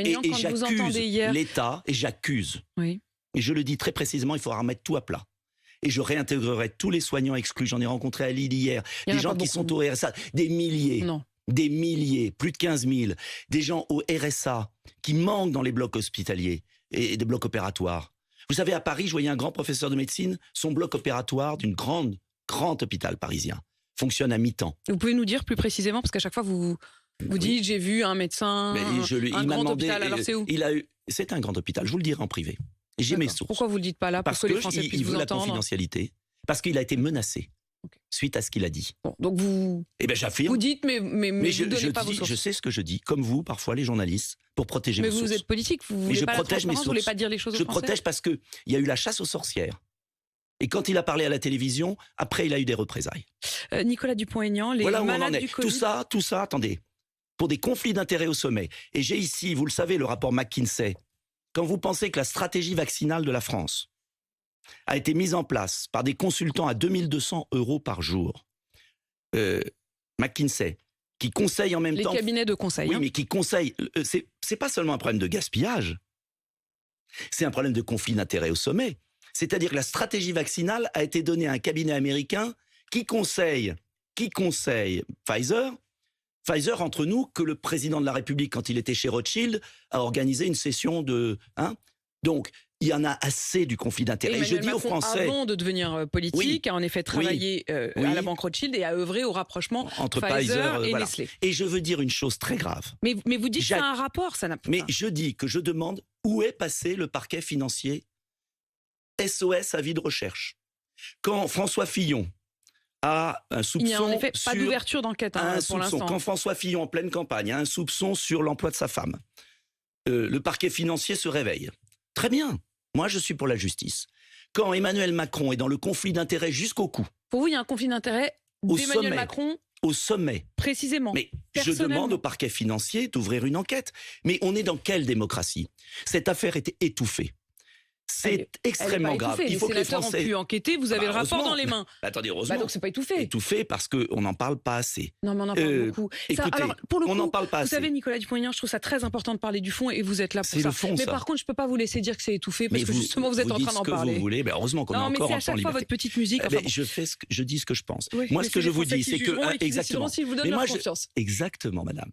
Dupont-Aignan, quand vous entendez hier... l'État, et j'accuse. Oui. Et je le dis très précisément, il faudra remettre tout à plat. Et je réintégrerai tous les soignants exclus. J'en ai rencontré à Lille hier. Des gens qui sont au RSA, des milliers. Non. Des milliers, plus de 15 000. Des gens au RSA qui manquent dans les blocs hospitaliers et des blocs opératoires. Vous savez, à Paris, je voyais un grand professeur de médecine, son bloc opératoire d'un grand hôpital parisien fonctionne à mi-temps. Vous pouvez nous dire plus précisément, parce qu'à chaque fois vous dites j'ai vu un médecin, un grand hôpital, alors c'est où? C'est un grand hôpital, je vous le dirai en privé. Et j'ai mes sources. Pourquoi vous ne le dites pas là, pour que les Français puissent vous entendre? Parce qu'il veut la confidentialité, parce qu'il a été menacé suite à ce qu'il a dit. Bon, donc vous... Eh ben j'affirme. Vous dites, mais vous donnez pas vos sources. Je sais ce que je dis, comme vous, parfois les journalistes, pour protéger vos sources. Mais vous êtes politique, vous voulez pas la transparence, vous voulez pas dire les choses aux Français? Je protège parce qu'il y a eu la chasse aux sorcières. Et quand il a parlé à la télévision, après il a eu des représailles. Nicolas Dupont-Aignan, les malades du Covid... Tout ça, attendez, pour des conflits d'intérêts au sommet. Et j'ai ici, vous le savez, le rapport McKinsey. Quand vous pensez que la stratégie vaccinale de la France a été mise en place par des consultants à 2200 € par jour, McKinsey, qui conseille en même temps... Les cabinets de conseil. Oui, mais qui conseille... C'est pas seulement un problème de gaspillage, c'est un problème de conflit d'intérêts au sommet. C'est-à-dire que la stratégie vaccinale a été donnée à un cabinet américain qui conseille Pfizer. Pfizer, entre nous, que le président de la République, quand il était chez Rothschild, a organisé une session de... Donc, il y en a assez du conflit d'intérêts. Et je dis aux Français... Avant de devenir politique, a en effet travaillé à la banque Rothschild et a œuvré au rapprochement entre Pfizer et Nestlé. Et je veux dire une chose très grave. Mais vous dites que c'est un rapport, ça n'a pas... Mais je dis que je demande où est passé le parquet financier SOS avis de recherche. Quand François Fillon a un soupçon... Il n'y a en effet pas d'ouverture d'enquête pour l'instant. Quand François Fillon, en pleine campagne, a un soupçon sur l'emploi de sa femme, le parquet financier se réveille. Très bien, moi je suis pour la justice. Quand Emmanuel Macron est dans le conflit d'intérêts jusqu'au cou... Pour vous, il y a un conflit d'intérêts d'Emmanuel Macron au sommet. Précisément. Mais je demande au parquet financier d'ouvrir une enquête. Mais on est dans quelle démocratie? Cette affaire était étouffée. C'est extrêmement grave. Il faut que les Français ont pu enquêter. Vous avez le rapport dans les mains. Attendez, heureusement. Donc c'est pas étouffé. Étouffé parce qu'on n'en parle pas assez. Non, mais on en parle beaucoup. Écoutez, alors, pour le coup, on n'en parle pas assez. Vous savez, Nicolas Dupont-Aignan, je trouve ça très important de parler du fond et vous êtes là pour ça. Le fond, mais par contre, je peux pas vous laisser dire que c'est étouffé parce que justement vous êtes en train d'en parler. Vous dites ce que vous voulez. Ben heureusement qu'on est encore en temps libre. Non, mais c'est à chaque fois votre petite musique. Je dis ce que je pense. Moi, ce que je vous dis, c'est que exactement. Si je vous donne leur confiance. Exactement, madame.